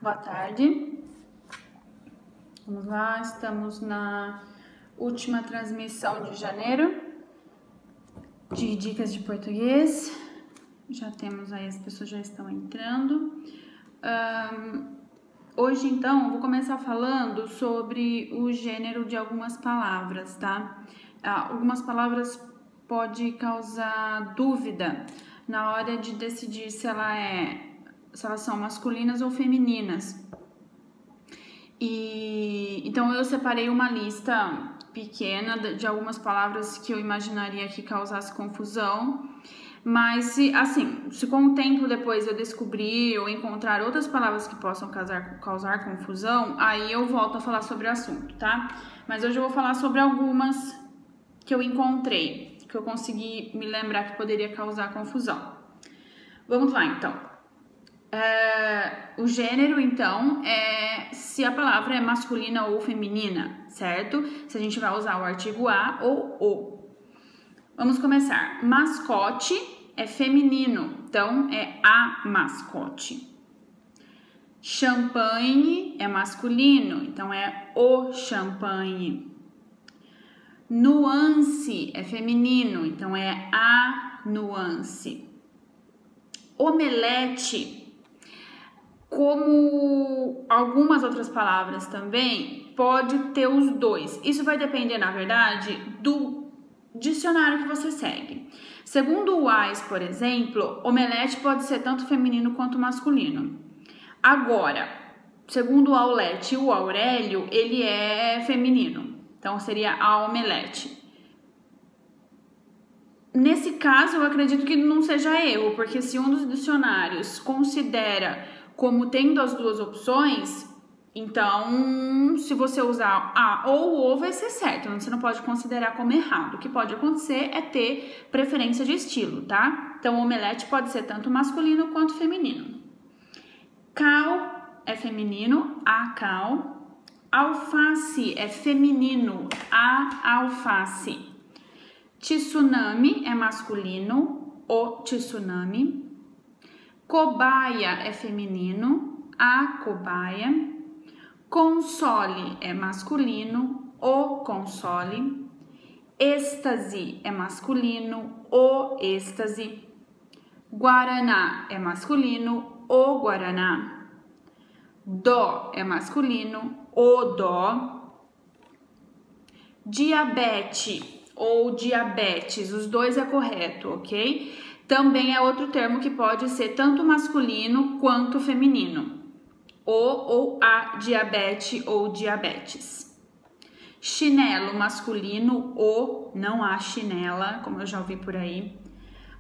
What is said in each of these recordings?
Boa tarde. Vamos lá, estamos na última transmissão de janeiro de dicas de português. Já temos aí, as pessoas já estão entrando. Hoje, então, eu vou começar falando sobre o gênero de algumas palavras, tá? Algumas palavras pode causar dúvida na hora de decidir se elas são masculinas ou femininas. Então eu separei uma lista pequena de algumas palavras que eu imaginaria que causasse confusão, mas se com o tempo depois eu descobrir ou encontrar outras palavras que possam causar confusão, aí eu volto a falar sobre o assunto, tá? Mas hoje eu vou falar sobre algumas que eu encontrei, que eu consegui me lembrar que poderia causar confusão. Vamos lá, então. O gênero, então, é se a palavra é masculina ou feminina, certo? Se a gente vai usar o artigo a ou o. Vamos começar. Mascote é feminino, então é a mascote. Champanhe é masculino, então é o champanhe. Nuance é feminino, então é a nuance. Omelete, como algumas outras palavras também, pode ter os dois. Isso vai depender, na verdade, do dicionário que você segue. Segundo o Wise, por exemplo, omelete pode ser tanto feminino quanto masculino. Agora, segundo o Aulete e o Aurélio, ele é feminino. Então, seria a omelete. Nesse caso, eu acredito que não seja erro, porque se um dos dicionários considera como tendo as duas opções, então, se você usar a ou o, vai ser certo. Você não pode considerar como errado. O que pode acontecer é ter preferência de estilo, tá? Então, omelete pode ser tanto masculino quanto feminino. Cal é feminino, a cal. Alface é feminino, a alface. Tsunami é masculino, o tsunami. Cobaia é feminino, a cobaia. Console é masculino, o console. Êxtase é masculino, o êxtase. Guaraná é masculino, o guaraná. Dó é masculino, o dó. Diabetes ou diabetes, os dois é correto, ok? Também é outro termo que pode ser tanto masculino quanto feminino. O ou a diabetes ou diabetes. Chinelo masculino, o, não há chinela, como eu já ouvi por aí.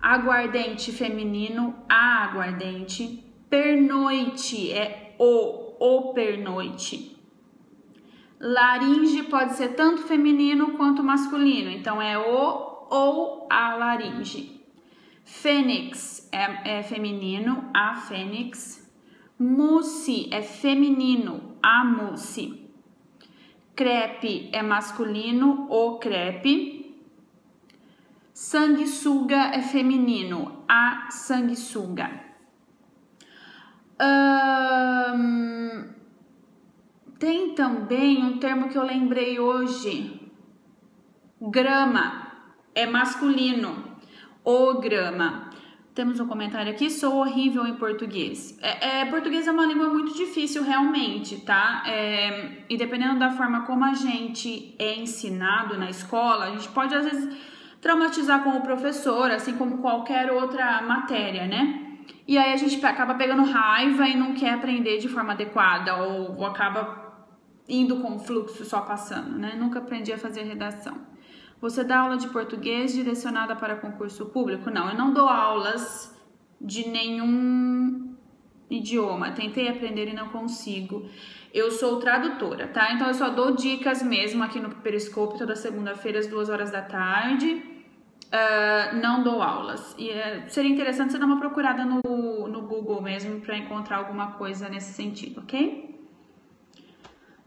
Aguardente feminino, a aguardente. Pernoite é o pernoite. Laringe pode ser tanto feminino quanto masculino, então é o ou a laringe. Fênix é feminino, a fênix. Mousse é feminino, a mousse. Crepe é masculino, o crepe. Sanguessuga é feminino, a sanguessuga. Tem também um termo que eu lembrei hoje. Grama é masculino, o grama. Temos um comentário aqui, sou horrível em português. Português é uma língua muito difícil realmente, tá? E dependendo da forma como a gente é ensinado na escola, a gente pode às vezes traumatizar com o professor, assim como qualquer outra matéria, né? E aí a gente acaba pegando raiva e não quer aprender de forma adequada, ou acaba indo com o fluxo só passando, né? Nunca aprendi a fazer redação. Você dá aula de português direcionada para concurso público? Não, eu não dou aulas de nenhum idioma. Tentei aprender e não consigo. Eu sou tradutora, tá? Então eu só dou dicas mesmo aqui no Periscope toda segunda-feira às 2 horas da tarde. Não dou aulas. E seria interessante você dar uma procurada no Google mesmo para encontrar alguma coisa nesse sentido, ok?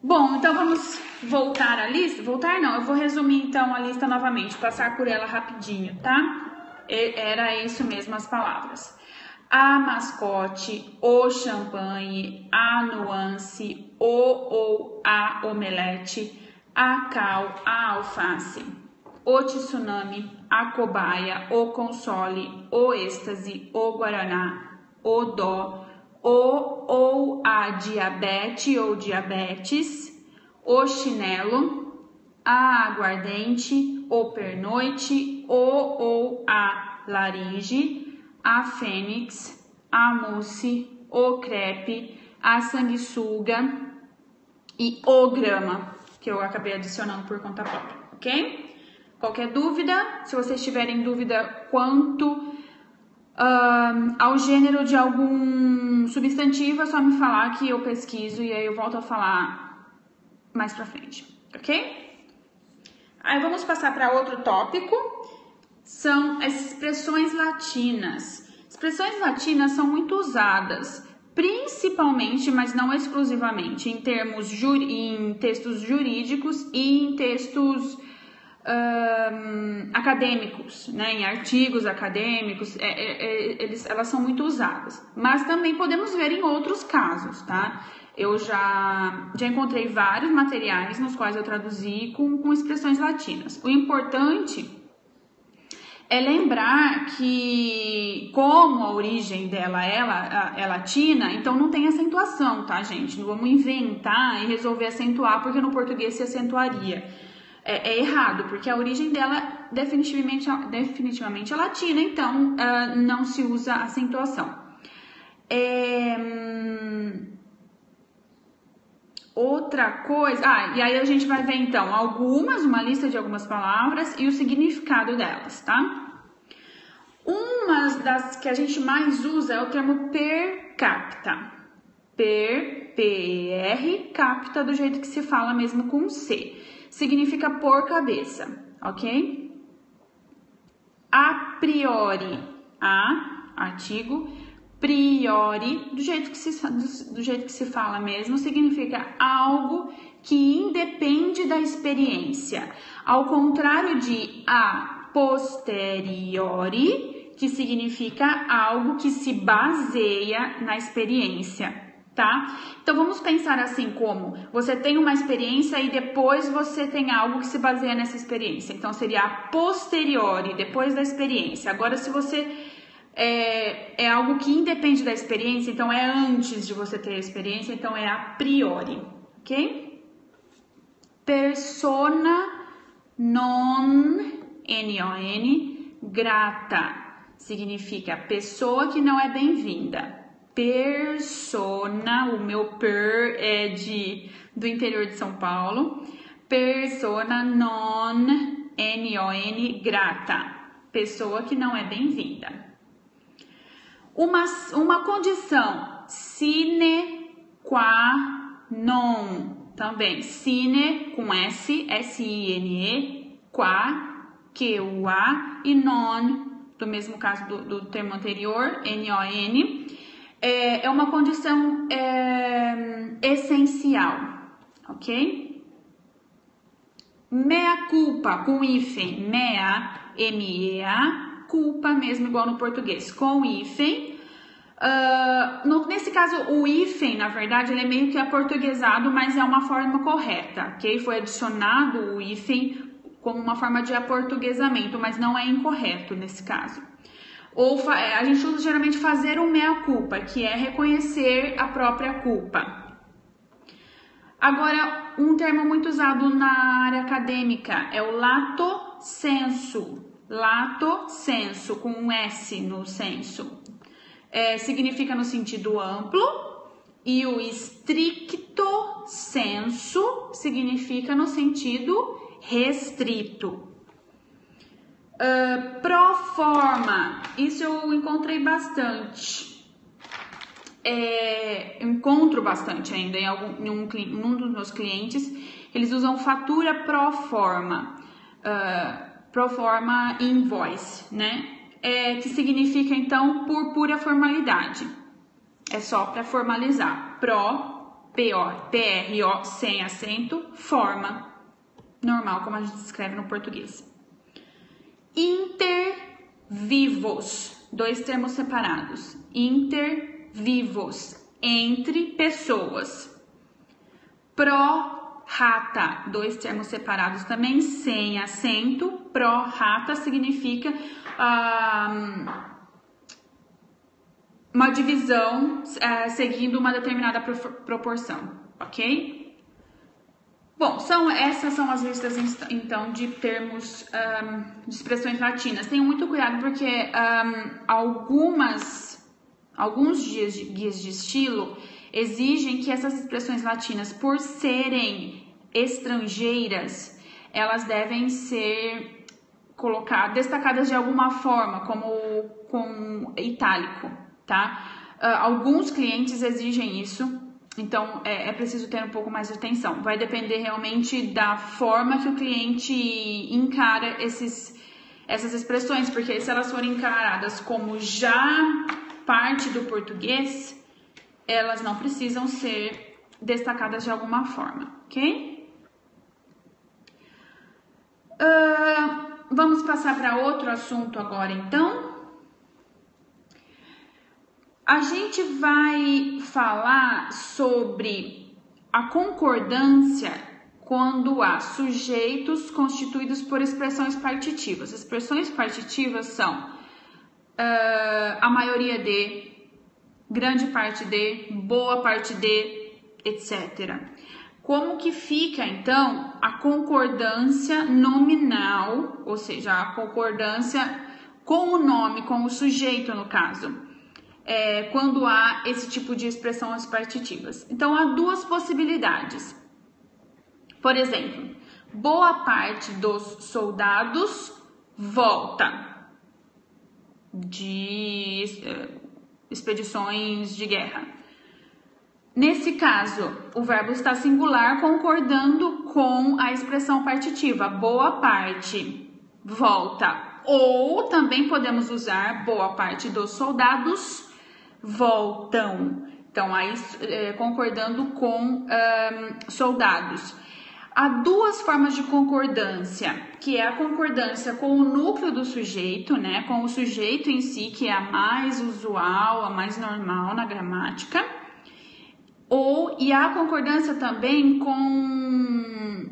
Bom, então vamos voltar à lista? Voltar não, eu vou resumir então a lista novamente, passar por ela rapidinho, tá? Era isso mesmo as palavras. a mascote, o champanhe, a nuance, o ou a omelete, a cal, a alface, o tsunami, a cobaia, o console, o êxtase, o guaraná, o dó, o ou a diabetes ou diabetes, o chinelo, a aguardente, o pernoite, o ou a laringe, a fênix, a mousse, o crepe, a sanguessuga e o grama, que eu acabei adicionando por conta própria, ok? Qualquer dúvida? Se vocês tiverem dúvida quanto ao gênero de algum substantivo, é só me falar que eu pesquiso e aí eu volto a falar mais pra frente, ok? Aí vamos passar para outro tópico. São as expressões latinas. Expressões latinas são muito usadas, principalmente, mas não exclusivamente, em textos jurídicos e em textos acadêmicos, né? Em artigos acadêmicos, elas são muito usadas. Mas também podemos ver em outros casos, tá? Eu já encontrei vários materiais nos quais eu traduzi com expressões latinas. O importante é lembrar que, como a origem dela é latina, então não tem acentuação, tá, gente? Não vamos inventar e resolver acentuar, porque no português se acentuaria. É errado, porque a origem dela definitivamente é latina, então não se usa acentuação. Outra coisa... e aí a gente vai ver, então, uma lista de algumas palavras e o significado delas, tá? Uma das que a gente mais usa é o termo per capita. P-R, capita, do jeito que se fala mesmo com C. Significa por cabeça, ok? A priori, artigo... Priori, do jeito que se fala mesmo, significa algo que independe da experiência. Ao contrário de a posteriori, que significa algo que se baseia na experiência, tá? Então vamos pensar assim como você tem uma experiência e depois você tem algo que se baseia nessa experiência. Então seria a posteriori, depois da experiência. Agora se você... É algo que independe da experiência, então é antes de você ter a experiência, então é a priori, ok? Persona non, N-O-N, grata, significa pessoa que não é bem-vinda. Persona, o meu per é do interior de São Paulo. Persona non, N-O-N, grata, pessoa que não é bem-vinda. Uma condição, sine qua non, também, sine com S, S-I-N-E, qua, Q-U-A, e non, do mesmo caso do termo anterior, N-O-N, é uma condição essencial, ok? Mea culpa, com hífen, mea, M-E-A, culpa mesmo, igual no português, com hífen. Nesse caso, o hífen, na verdade, ele é meio que aportuguesado, mas é uma forma correta, ok? Foi adicionado o hífen como uma forma de aportuguesamento, mas não é incorreto nesse caso. A gente usa geralmente fazer um mea-culpa, que é reconhecer a própria culpa. Agora, um termo muito usado na área acadêmica é o lato sensu. Lato sensu, com um S no sensu. Significa no sentido amplo, e o stricto sensu significa no sentido restrito. Pro forma, isso eu encontrei bastante. Encontro bastante ainda em um dos meus clientes. Eles usam fatura pro forma. Pro forma invoice, né? Que significa, então, por pura formalidade. É só para formalizar. P-R-O, sem acento, forma. Normal, como a gente escreve no português. Inter vivos. dois termos separados. Inter vivos, entre pessoas. Pro rata, dois termos separados também, sem acento. Pro rata significa uma divisão seguindo uma determinada proporção, ok? Bom, essas são as listas, então, de termos, de expressões latinas. Tenham muito cuidado porque alguns guias de estilo exigem que essas expressões latinas, por serem estrangeiras, elas devem ser destacadas de alguma forma, como com itálico, tá? Alguns clientes exigem isso. Então, é preciso ter um pouco mais de atenção. Vai depender realmente da forma que o cliente encara essas expressões, porque se elas forem encaradas como já parte do português, elas não precisam ser destacadas de alguma forma, ok? Vamos passar para outro assunto agora, então. A gente vai falar sobre a concordância quando há sujeitos constituídos por expressões partitivas. As expressões partitivas são a maioria de, grande parte de, boa parte de, etc. Como que fica, então, a concordância nominal, ou seja, a concordância com o nome, com o sujeito, no caso? Quando há esse tipo de expressões partitivas. Então, há duas possibilidades. Por exemplo, boa parte dos soldados volta de expedições de guerra. Nesse caso, o verbo está singular concordando com a expressão partitiva. Boa parte volta. Ou também podemos usar boa parte dos soldados voltam. Então, aí concordando com soldados. Há duas formas de concordância, que é a concordância com o núcleo do sujeito, né? Com o sujeito em si, que é a mais usual, a mais normal na gramática. E há concordância também com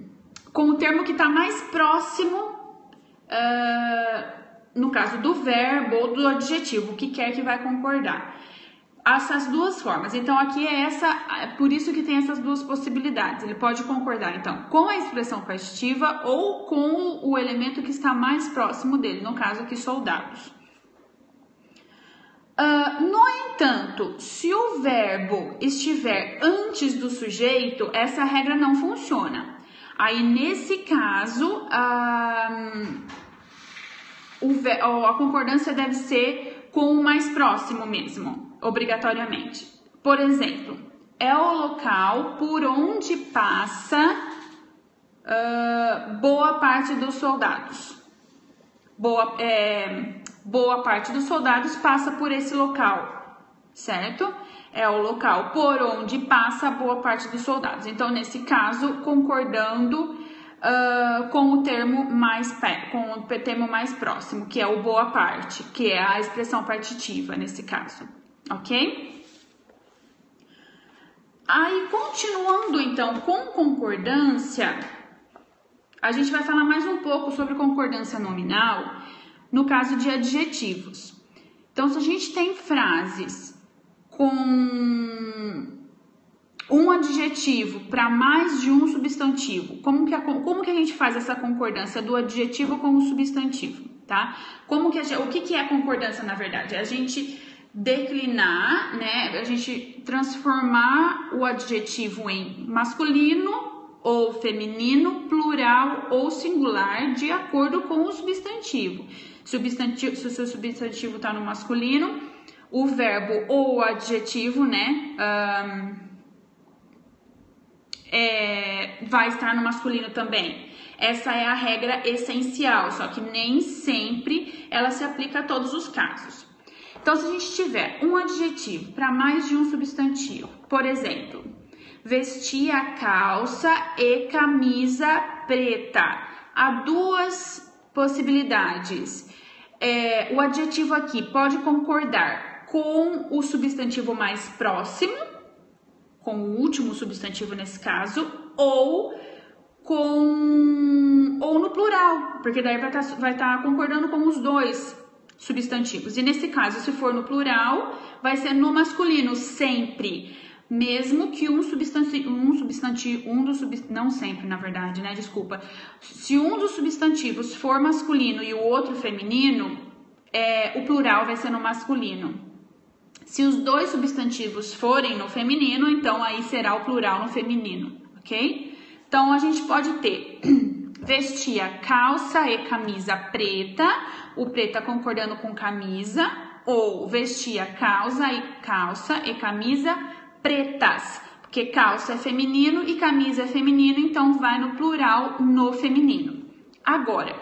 o termo que está mais próximo, no caso do verbo ou do adjetivo, o que quer que vai concordar. Essas duas formas. Então, aqui por isso que tem essas duas possibilidades. Ele pode concordar, então, com a expressão partitiva ou com o elemento que está mais próximo dele, no caso aqui, soldados. No entanto, se o verbo estiver antes do sujeito, essa regra não funciona. Aí, nesse caso, a concordância deve ser com o mais próximo mesmo, obrigatoriamente. Por exemplo, é o local por onde passa boa parte dos soldados. Boa parte dos soldados passa por esse local, certo? É o local por onde passa boa parte dos soldados. Então, nesse caso, concordando com o termo mais próximo, que é o boa parte, que é a expressão partitiva nesse caso, ok? Aí, continuando então com concordância, a gente vai falar mais um pouco sobre concordância nominal no caso de adjetivos. Então, se a gente tem frases com um adjetivo para mais de um substantivo, como que a gente faz essa concordância do adjetivo com o substantivo, tá? O que é a concordância, na verdade? É a gente declinar, né? A gente transformar o adjetivo em masculino ou feminino, plural ou singular, de acordo com o substantivo. Se o seu substantivo está no masculino, o verbo ou o adjetivo, né, vai estar no masculino também. Essa é a regra essencial, só que nem sempre ela se aplica a todos os casos. Então, se a gente tiver um adjetivo para mais de um substantivo, por exemplo, vestir a calça e camisa preta, há duas possibilidades. O adjetivo aqui pode concordar com o substantivo mais próximo, com o último substantivo nesse caso, ou no plural, porque daí vai estar concordando com os dois substantivos. E nesse caso, se for no plural, vai ser no masculino sempre, mesmo que não sempre, na verdade, né? Desculpa. Se um dos substantivos for masculino e o outro feminino, o plural vai ser no masculino. Se os dois substantivos forem no feminino, então aí será o plural no feminino, ok? Então, a gente pode ter vestia calça e camisa preta, o preta concordando com camisa, ou vestia calça e camisa pretas, porque calça é feminino e camisa é feminino, então vai no plural no feminino. Agora,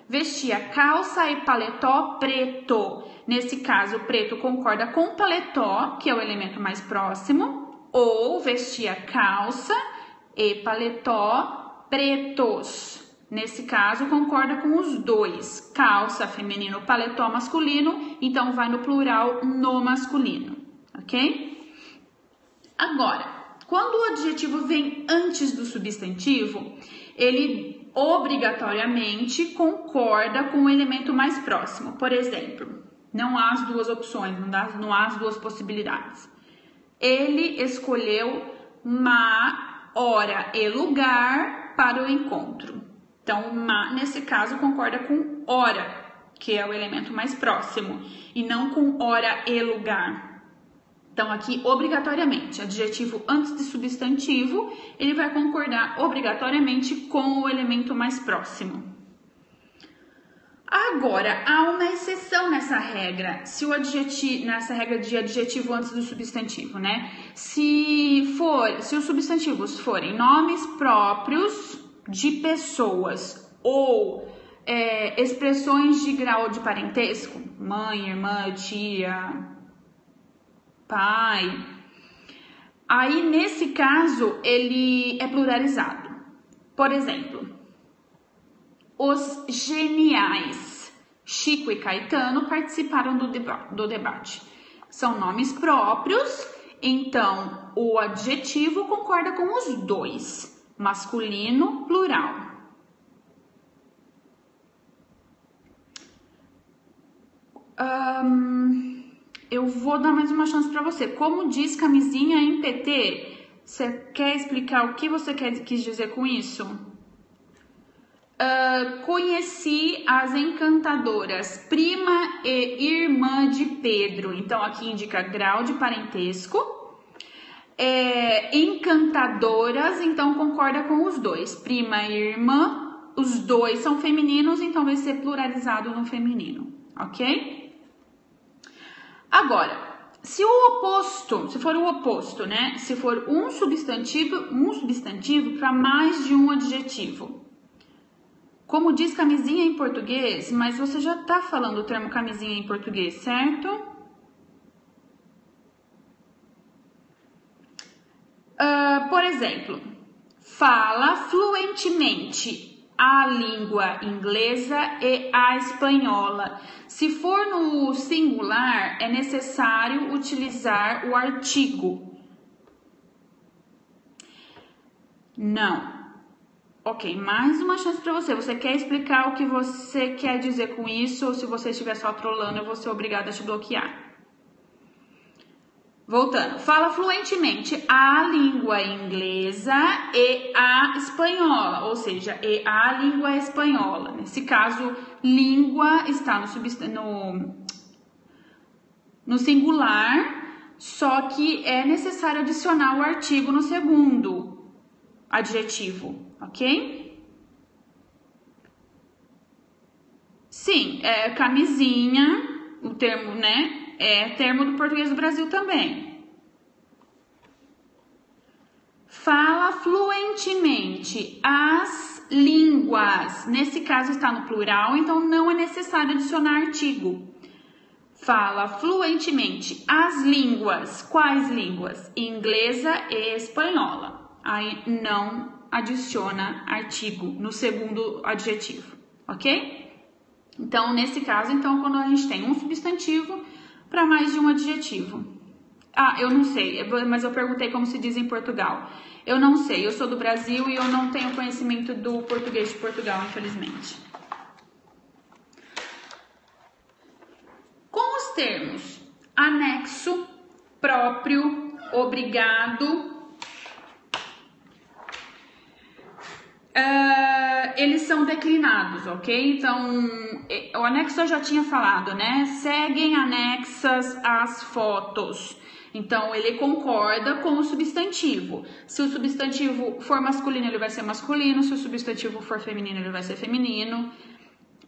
vestia calça e paletó preto. Nesse caso, preto concorda com paletó, que é o elemento mais próximo, ou vestia calça e paletó pretos. Nesse caso, concorda com os dois. Calça feminino, paletó masculino, então vai no plural no masculino, ok? Agora, quando o adjetivo vem antes do substantivo, ele obrigatoriamente concorda com o elemento mais próximo. Por exemplo, não há as duas opções, não há as duas possibilidades. Ele escolheu hora e lugar para o encontro. Então, nesse caso, concorda com hora, que é o elemento mais próximo, e não com hora e lugar. Então, aqui, obrigatoriamente, adjetivo antes de substantivo, ele vai concordar obrigatoriamente com o elemento mais próximo. Agora, há uma exceção nessa regra, nessa regra de adjetivo antes do substantivo, né? Se os substantivos forem nomes próprios de pessoas ou expressões de grau de parentesco, mãe, irmã, tia, pai, aí nesse caso ele é pluralizado. Por exemplo, os geniais Chico e Caetano participaram do debate. São nomes próprios, então o adjetivo concorda com os dois, masculino, plural. Eu vou dar mais uma chance para você. Como diz camisinha em PT? Você quer explicar o que você quis dizer com isso? Conheci as encantadoras, prima e irmã de Pedro. Então, aqui indica grau de parentesco. Encantadoras, então concorda com os dois. Prima e irmã, os dois são femininos, então vai ser pluralizado no feminino, ok? Agora, se for o oposto, né? Se for um substantivo para mais de um adjetivo. Como diz camisinha em português, mas você já está falando o termo camisinha em português, certo? Por exemplo, fala fluentemente a língua inglesa e a espanhola. Se for no singular, é necessário utilizar o artigo. Não. Ok, mais uma chance para você. Você quer explicar o que você quer dizer com isso? Ou se você estiver só trolando, eu vou ser obrigada a te bloquear. Voltando. Fala fluentemente a língua inglesa e a espanhola. Ou seja, e a língua espanhola. Nesse caso, língua está no singular, só que é necessário adicionar o artigo no segundo adjetivo. Ok? Sim, camisinha, o termo, né? É termo do português do Brasil também. Fala fluentemente as línguas. Nesse caso está no plural, então não é necessário adicionar artigo. Fala fluentemente as línguas. Quais línguas? Inglesa e espanhola. Aí não adiciona artigo no segundo adjetivo, ok? Então, nesse caso, então, quando a gente tem um substantivo para mais de um adjetivo. Ah, eu não sei, mas eu perguntei como se diz em Portugal. Eu não sei, eu sou do Brasil e eu não tenho conhecimento do português de Portugal, infelizmente. Com os termos anexo, próprio, obrigado, eles são declinados, ok? Então, o anexo eu já tinha falado, né? Seguem anexas as fotos. Então, ele concorda com o substantivo. Se o substantivo for masculino, ele vai ser masculino. Se o substantivo for feminino, ele vai ser feminino.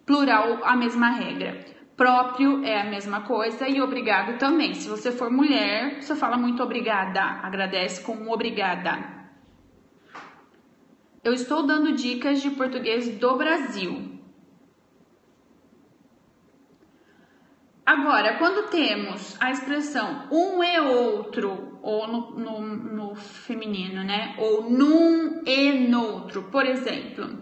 Plural, a mesma regra. Próprio é a mesma coisa e obrigado também. Se você for mulher, você fala muito obrigada. Agradece com obrigada. Eu estou dando dicas de português do Brasil. Agora, quando temos a expressão um e outro, ou no feminino, né? Ou num e noutro, por exemplo.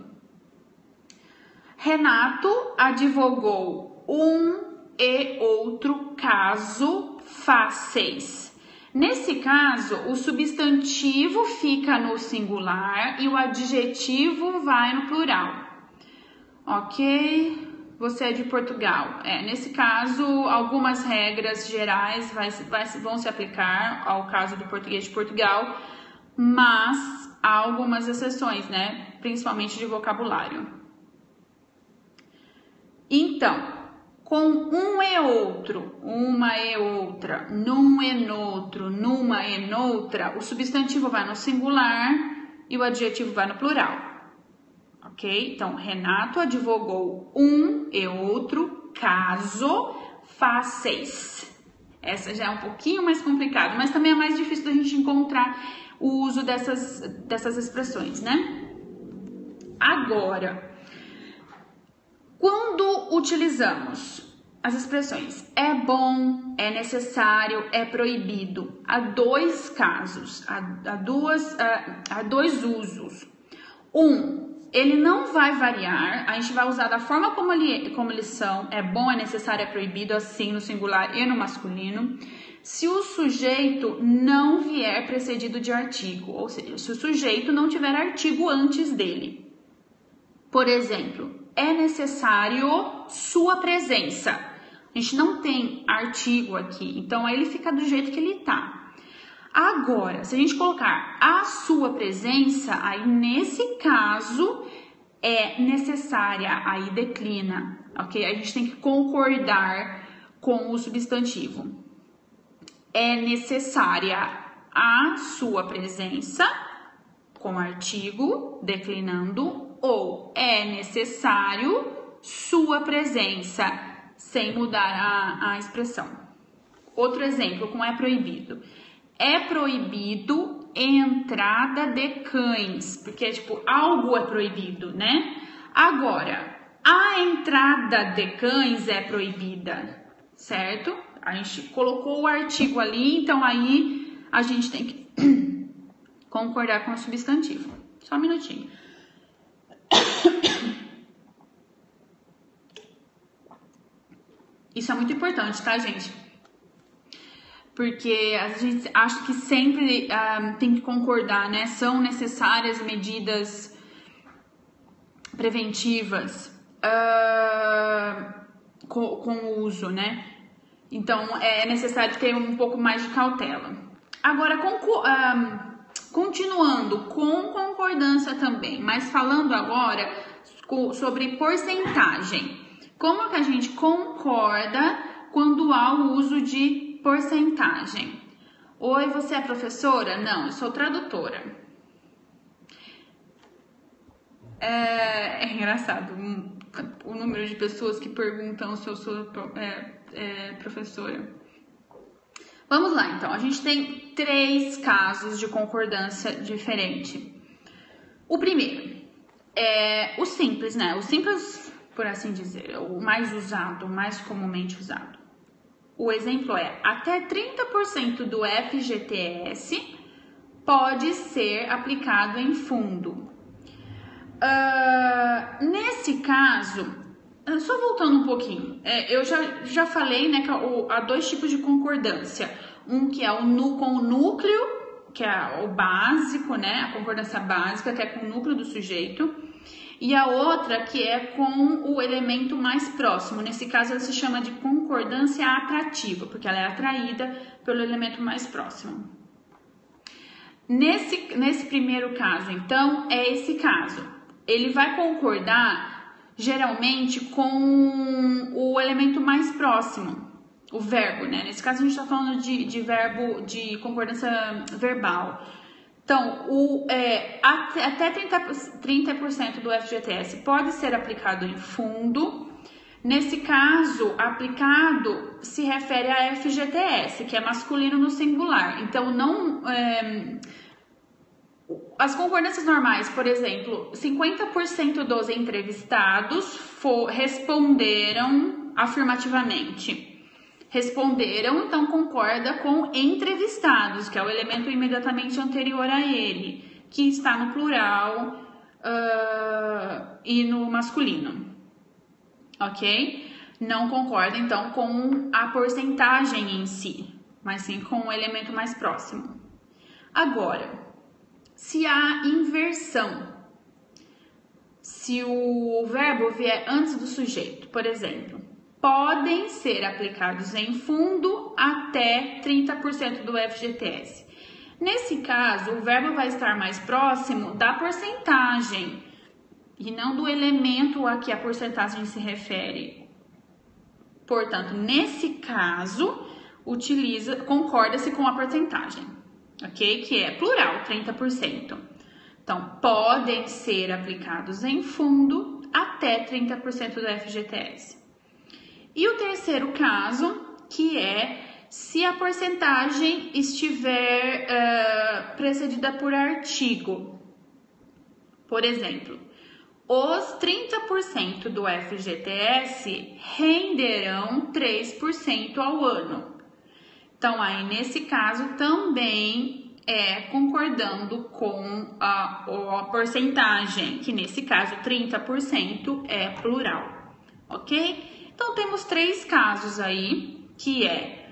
Renato advogou um e outro caso fáceis. Nesse caso, o substantivo fica no singular e o adjetivo vai no plural. Ok? Você é de Portugal. Nesse caso, algumas regras gerais vão se aplicar ao caso do português de Portugal, mas há algumas exceções, né? Principalmente de vocabulário. Então, com um e outro, uma e outra, num e noutro, numa e noutra, o substantivo vai no singular e o adjetivo vai no plural. Ok? Então, Renato advogou um e outro caso fáceis. Essa já é um pouquinho mais complicada, mas também é mais difícil da gente encontrar o uso dessas expressões, né? Agora, quando utilizamos as expressões é bom, é necessário, é proibido, há dois casos, há dois usos. Ele não vai variar, a gente vai usar da forma como eles são, é bom, é necessário, é proibido, assim no singular e no masculino, se o sujeito não vier precedido de artigo, ou seja, se o sujeito não tiver artigo antes dele. Por exemplo, é necessário sua presença. A gente não tem artigo aqui, então aí ele fica do jeito que ele tá. Agora, se a gente colocar a sua presença, aí nesse caso é necessária, aí declina, ok? A gente tem que concordar com o substantivo. É necessária a sua presença, com artigo, declinando, ou é necessário sua presença, sem mudar a expressão. Outro exemplo com é proibido. É proibido entrada de cães, porque tipo, algo é proibido, né? Agora, a entrada de cães é proibida, certo? A gente colocou o artigo ali, então aí a gente tem que concordar com o substantivo. Só um minutinho. Isso é muito importante, tá, gente? Porque a gente acha que sempre tem que concordar, né? São necessárias medidas preventivas com o uso, né? Então, é necessário ter um pouco mais de cautela. Agora, continuando com concordância também, mas falando agora sobre porcentagem. Como que a gente concorda quando há o uso de porcentagem? Oi, você é professora? Não, eu sou tradutora. É engraçado o número de pessoas que perguntam se eu sou professora. Vamos lá, então. A gente tem 3 casos de concordância diferente. O primeiro é o simples, né? O simples, por assim dizer, o mais usado, o mais comumente usado. O exemplo é: até 30% do FGTS pode ser aplicado em fundo. Nesse caso, Só voltando um pouquinho, eu já falei, né, que há dois tipos de concordância. Um que é com o núcleo, que é o básico, né, a concordância básica, que é com o núcleo do sujeito. E a outra que é com o elemento mais próximo. Nesse caso, ela se chama de concordância atrativa, porque ela é atraída pelo elemento mais próximo. Nesse primeiro caso, então, é esse caso. Ele vai concordar geralmente com o elemento mais próximo, o verbo, né? Nesse caso a gente está falando de verbo de concordância verbal. Então, até 30% do FGTS pode ser aplicado em fundo. Nesse caso, aplicado se refere a FGTS, que é masculino no singular. Então, não... As concordâncias normais, por exemplo, 50% dos entrevistados responderam afirmativamente. Responderam, então concorda com entrevistados, que é o elemento imediatamente anterior a ele, que está no plural e no masculino, ok? Não concorda, então, com a porcentagem em si, mas sim com o elemento mais próximo. Agora, se há inversão, se o verbo vier antes do sujeito, por exemplo, podem ser aplicados em fundo até 30% do FGTS. Nesse caso, o verbo vai estar mais próximo da porcentagem e não do elemento a que a porcentagem se refere. Portanto, nesse caso, concorda-se com a porcentagem, ok? Que é plural, 30%. Então, podem ser aplicados em fundo até 30% do FGTS. E o terceiro caso, que é se a porcentagem estiver precedida por artigo. Por exemplo, os 30% do FGTS renderão 3% ao ano. Então, aí nesse caso também concordando com a porcentagem, que nesse caso 30% é plural, ok? Então, temos três casos aí, que é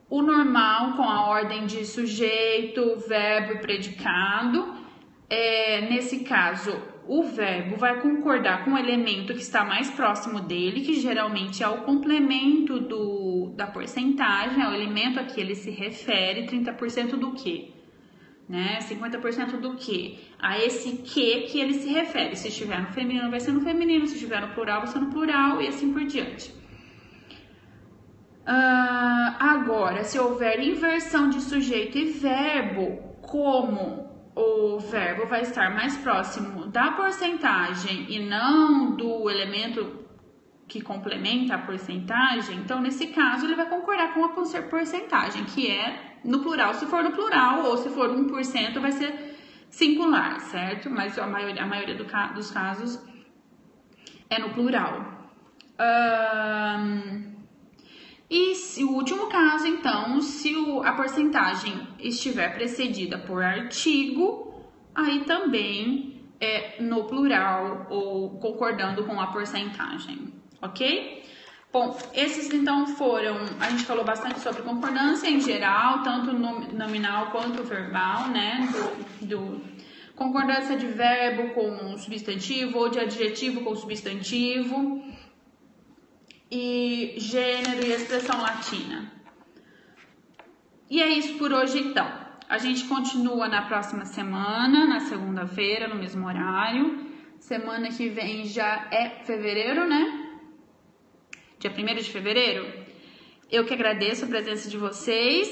o normal com a ordem de sujeito, verbo e predicado. Nesse caso, o verbo vai concordar com o elemento que está mais próximo dele, que geralmente é o complemento da porcentagem, é o elemento a que ele se refere, 30% do quê? Né? 50% do quê? A esse que ele se refere. Se estiver no feminino, vai ser no feminino, se estiver no plural, vai ser no plural e assim por diante. Agora, se houver inversão de sujeito e verbo, como o verbo vai estar mais próximo da porcentagem e não do elemento que complementa a porcentagem, então nesse caso ele vai concordar com a porcentagem, que é no plural, se for no plural, ou se for 1% vai ser singular, certo? Mas a maioria dos casos é no plural. E o último caso, então, se a porcentagem estiver precedida por artigo, aí também é no plural ou concordando com a porcentagem, ok? Bom, esses então a gente falou bastante sobre concordância em geral, tanto nominal quanto verbal, né? Concordância de verbo com substantivo ou de adjetivo com substantivo. E gênero e expressão latina. E é isso por hoje, então. A gente continua na próxima semana, na segunda-feira, no mesmo horário. Semana que vem já é fevereiro, né? Dia 1º de fevereiro. Eu que agradeço a presença de vocês.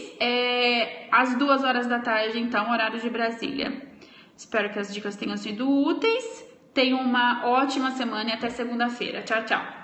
Às 14h, então, horário de Brasília. Espero que as dicas tenham sido úteis. Tenham uma ótima semana e até segunda-feira. Tchau, tchau.